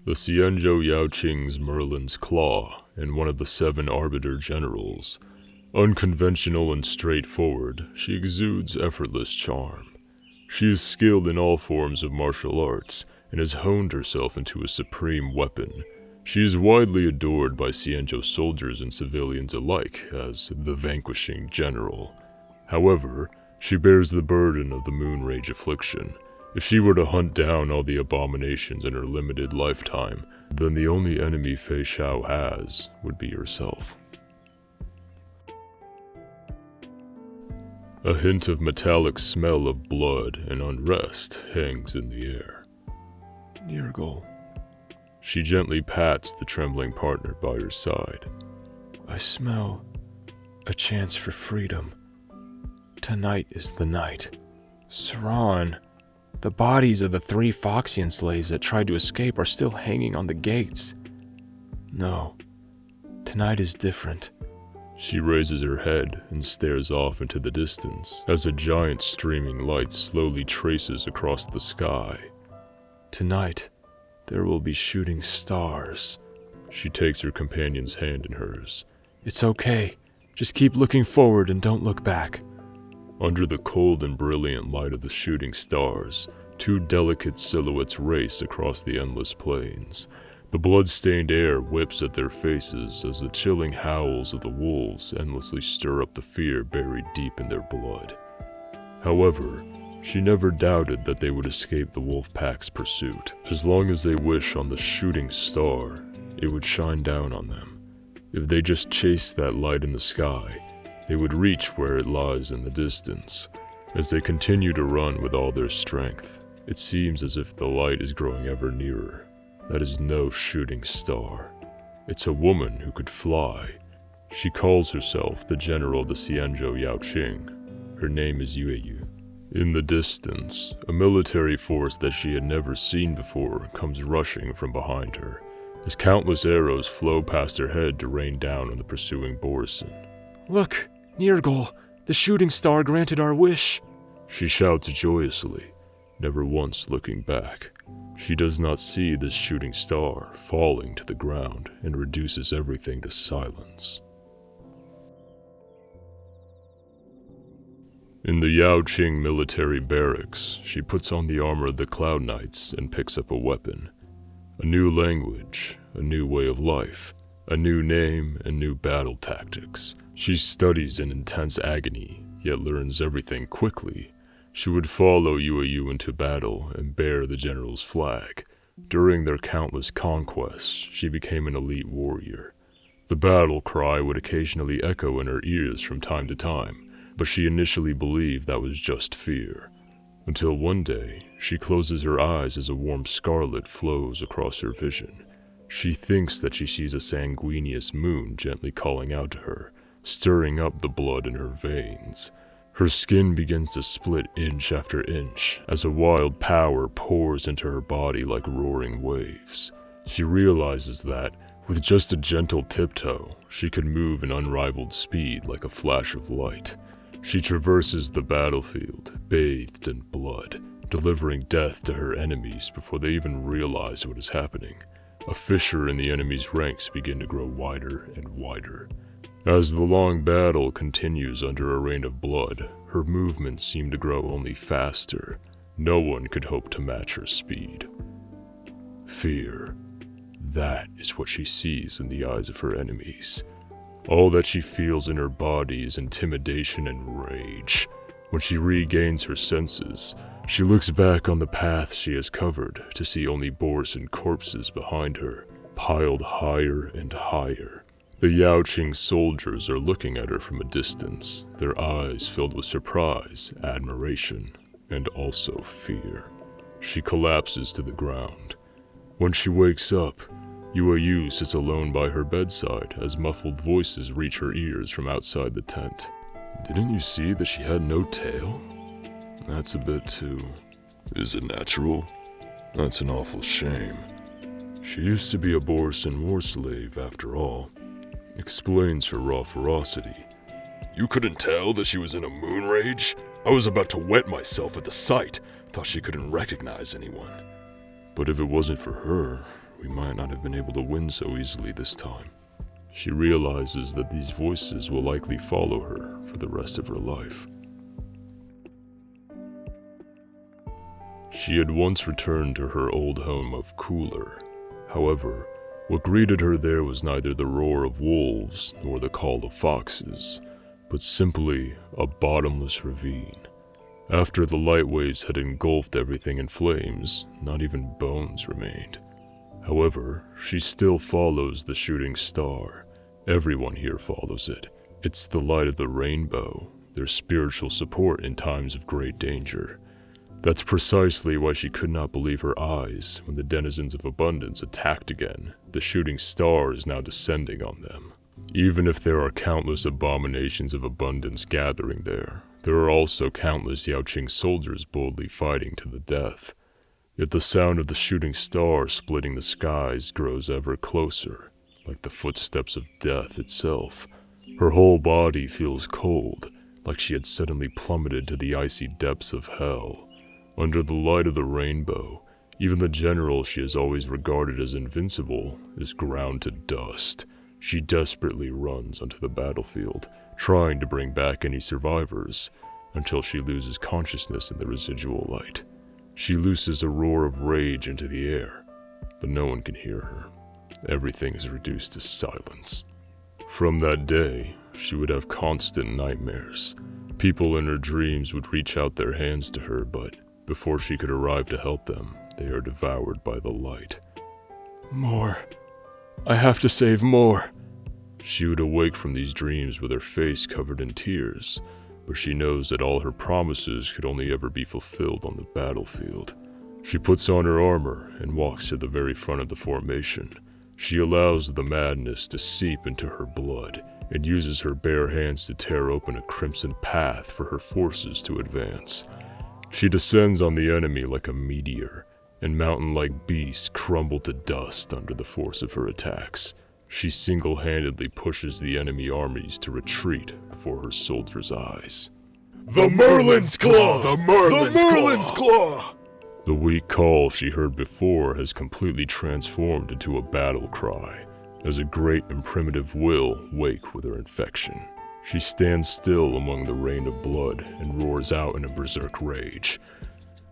The Xianzhou Yaoqing's Merlin's Claw, and one of the 7 Arbiter Generals. Unconventional and straightforward, she exudes effortless charm. She is skilled in all forms of martial arts, and has honed herself into a supreme weapon. She is widely adored by Xianzhou soldiers and civilians alike as the vanquishing general. However, she bears the burden of the Moon Rage affliction. If she were to hunt down all the abominations in her limited lifetime, then the only enemy Feixiao has would be herself. A hint of metallic smell of blood and unrest hangs in the air. Nirgal. She gently pats the trembling partner by her side. I smell a chance for freedom. Tonight is the night. Saran, the bodies of the 3 Foxian slaves that tried to escape are still hanging on the gates. No, tonight is different. She raises her head and stares off into the distance as a giant streaming light slowly traces across the sky. Tonight, there will be shooting stars. She takes her companion's hand in hers. It's okay. Just keep looking forward and don't look back. Under the cold and brilliant light of the shooting stars, 2 delicate silhouettes race across the endless plains. The blood-stained air whips at their faces as the chilling howls of the wolves endlessly stir up the fear buried deep in their blood. However, she never doubted that they would escape the wolf pack's pursuit. As long as they wish on the shooting star, it would shine down on them. If they just chased that light in the sky, they would reach where it lies in the distance. As they continue to run with all their strength, it seems as if the light is growing ever nearer. That is no shooting star. It's a woman who could fly. She calls herself the General of the Xianzhou Yaoqing. Her name is Yueyu. In the distance, a military force that she had never seen before comes rushing from behind her, as countless arrows flow past her head to rain down on the pursuing Borison. Look, Nirgal, the shooting star granted our wish. She shouts joyously, never once looking back. She does not see this shooting star falling to the ground and reduces everything to silence. In the Yaoqing military barracks, she puts on the armor of the Cloud Knights and picks up a weapon. A new language, a new way of life, a new name, and new battle tactics. She studies in intense agony, yet learns everything quickly. She would follow Yueyu into battle and bear the general's flag. During their countless conquests, she became an elite warrior. The battle cry would occasionally echo in her ears from time to time, but she initially believed that was just fear. Until one day, she closes her eyes as a warm scarlet flows across her vision. She thinks that she sees a sanguineous moon gently calling out to her, stirring up the blood in her veins. Her skin begins to split inch after inch as a wild power pours into her body like roaring waves. She realizes that, with just a gentle tiptoe, she could move in unrivaled speed like a flash of light. She traverses the battlefield, bathed in blood, delivering death to her enemies before they even realize what is happening. A fissure in the enemy's ranks begin to grow wider and wider. As the long battle continues under a rain of blood, her movements seem to grow only faster. No one could hope to match her speed. Fear. That is what she sees in the eyes of her enemies. All that she feels in her body is intimidation and rage. When she regains her senses, she looks back on the path she has covered to see only Borison corpses behind her, piled higher and higher. The Yaoqing soldiers are looking at her from a distance, their eyes filled with surprise, admiration, and also fear. She collapses to the ground. When she wakes up, Yueyu sits alone by her bedside as muffled voices reach her ears from outside the tent. Didn't you see that she had no tail? That's a bit too... Is it natural? That's an awful shame. She used to be a Borison war slave, after all. Explains her raw ferocity. You couldn't tell that she was in a moon rage? I was about to wet myself at the sight. Thought she couldn't recognize anyone. But if it wasn't for her, we might not have been able to win so easily this time. She realizes that these voices will likely follow her for the rest of her life. She had once returned to her old home of Cooler. However, what greeted her there was neither the roar of wolves nor the call of foxes, but simply a bottomless ravine. After the light waves had engulfed everything in flames, not even bones remained. However, she still follows the shooting star. Everyone here follows it. It's the light of the rainbow, their spiritual support in times of great danger. That's precisely why she could not believe her eyes when the denizens of abundance attacked again. The shooting star is now descending on them. Even if there are countless abominations of abundance gathering there are also countless Yaoqing soldiers boldly fighting to the death. Yet the sound of the shooting star splitting the skies grows ever closer, like the footsteps of death itself. Her whole body feels cold, like she had suddenly plummeted to the icy depths of hell. Under the light of the rainbow, even the general she has always regarded as invincible is ground to dust. She desperately runs onto the battlefield, trying to bring back any survivors, until she loses consciousness in the residual light. She looses a roar of rage into the air, but no one can hear her. Everything is reduced to silence. From that day, she would have constant nightmares. People in her dreams would reach out their hands to her, but before she could arrive to help them, they are devoured by the light. More. I have to save more. She would awake from these dreams with her face covered in tears, but she knows that all her promises could only ever be fulfilled on the battlefield. She puts on her armor and walks to the very front of the formation. She allows the madness to seep into her blood and uses her bare hands to tear open a crimson path for her forces to advance. She descends on the enemy like a meteor, and mountain-like beasts crumble to dust under the force of her attacks. She single-handedly pushes the enemy armies to retreat before her soldiers' eyes. The Merlin's Claw! The Merlin's Claw! The weak call she heard before has completely transformed into a battle cry, as a great and primitive will wake with her infection. She stands still among the rain of blood and roars out in a berserk rage.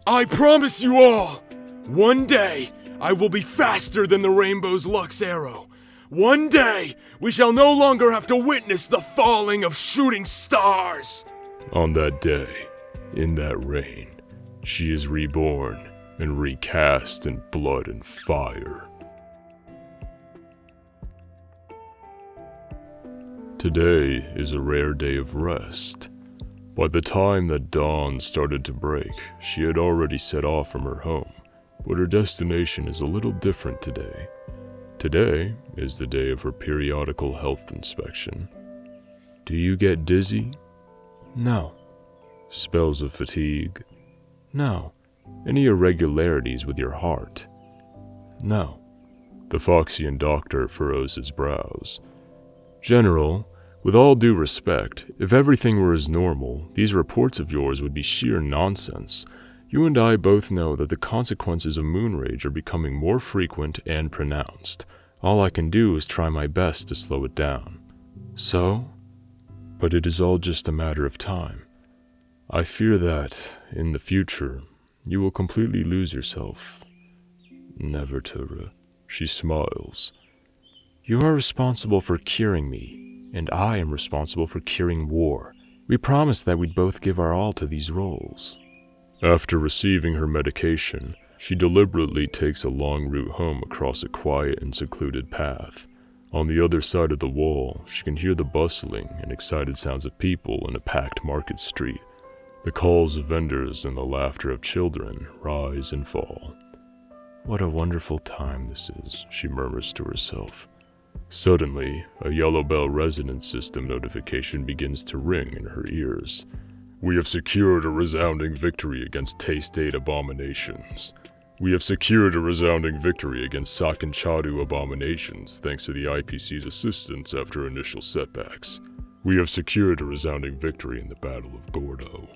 I promise you all, one day I will be faster than the Rainbow's Lux Arrow. One day we shall no longer have to witness the falling of shooting stars. On that day, in that rain, she is reborn and recast in blood and fire. Today is a rare day of rest. By the time that dawn started to break, she had already set off from her home, but her destination is a little different today. Today is the day of her periodical health inspection. Do you get dizzy? No. Spells of fatigue? No. Any irregularities with your heart? No. The Foxian doctor furrows his brows. General, with all due respect, if everything were as normal, these reports of yours would be sheer nonsense. You and I both know that the consequences of moon rage are becoming more frequent and pronounced. All I can do is try my best to slow it down. So? But it is all just a matter of time. I fear that, in the future, you will completely lose yourself. Never, Tura. She smiles. You are responsible for curing me, and I am responsible for curing war. We promised that we'd both give our all to these roles. After receiving her medication, she deliberately takes a long route home across a quiet and secluded path. On the other side of the wall, she can hear the bustling and excited sounds of people in a packed market street. The calls of vendors and the laughter of children rise and fall. What a wonderful time this is, she murmurs to herself. Suddenly, a yellow bell resonance system notification begins to ring in her ears. We have secured a resounding victory against Taste-Aid abominations. We have secured a resounding victory against Sakinchadu abominations thanks to the IPC's assistance after initial setbacks. We have secured a resounding victory in the Battle of Gordo.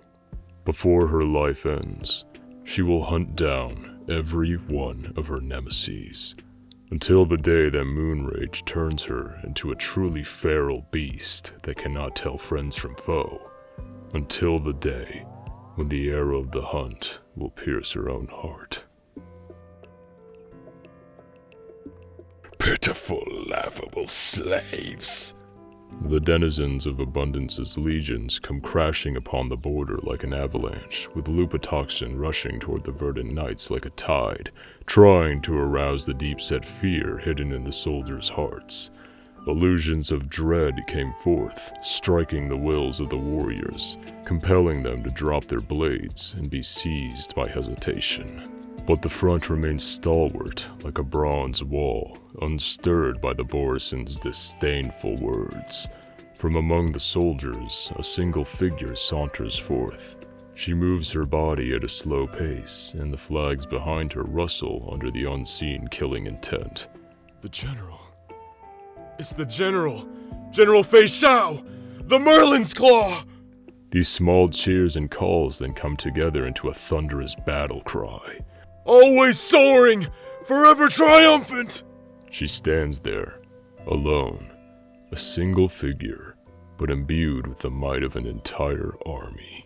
Before her life ends, she will hunt down every one of her nemesis. until the day that moon rage turns her into a truly feral beast that cannot tell friends from foe, until the day when the arrow of the hunt will pierce her own heart. Pitiful, laughable slaves. The denizens of Abundance's legions come crashing upon the border like an avalanche, with Lupatoxin rushing toward the verdant knights like a tide, trying to arouse the deep-set fear hidden in the soldiers' hearts. Illusions of dread came forth, striking the wills of the warriors, compelling them to drop their blades and be seized by hesitation. But the front remained stalwart, like a bronze wall, unstirred by the Borison's disdainful words. From among the soldiers, a single figure saunters forth. She moves her body at a slow pace, and the flags behind her rustle under the unseen killing intent. The General. It's the General! General Feixiao! The Merlin's Claw! These small cheers and calls then come together into a thunderous battle cry. Always soaring! Forever triumphant! She stands there, alone, a single figure, but imbued with the might of an entire army.